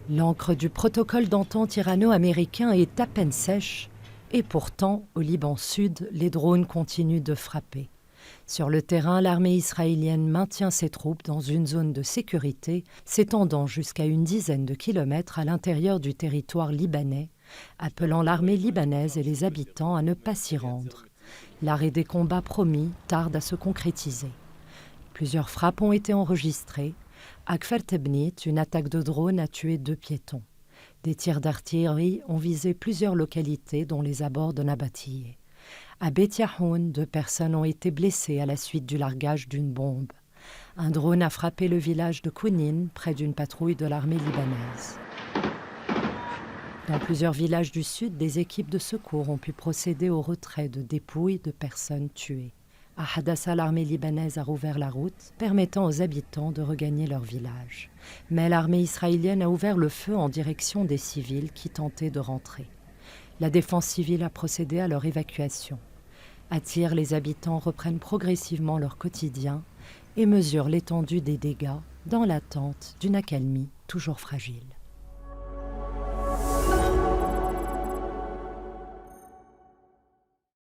L'encre du protocole d'entente irano-américain est à peine sèche, et pourtant, au Liban Sud, les drones continuent de frapper. Sur le terrain, l'armée israélienne maintient ses troupes dans une zone de sécurité s'étendant jusqu'à une dizaine de kilomètres à l'intérieur du territoire libanais, appelant l'armée libanaise et les habitants à ne pas s'y rendre. L'arrêt des combats promis tarde à se concrétiser. Plusieurs frappes ont été enregistrées. À Kfar Tebnit, une attaque de drone a tué 2 piétons. Des tirs d'artillerie ont visé plusieurs localités, dont les abords de Nabatiyeh. À Beit Yahoun, 2 personnes ont été blessées à la suite du largage d'une bombe. Un drone a frappé le village de Kounin, près d'une patrouille de l'armée libanaise. Dans plusieurs villages du sud, des équipes de secours ont pu procéder au retrait de dépouilles de personnes tuées. À Hadassa, l'armée libanaise a rouvert la route, permettant aux habitants de regagner leur village. Mais l'armée israélienne a ouvert le feu en direction des civils qui tentaient de rentrer. La défense civile a procédé à leur évacuation. À Tyr, les habitants reprennent progressivement leur quotidien et mesurent l'étendue des dégâts dans l'attente d'une accalmie toujours fragile.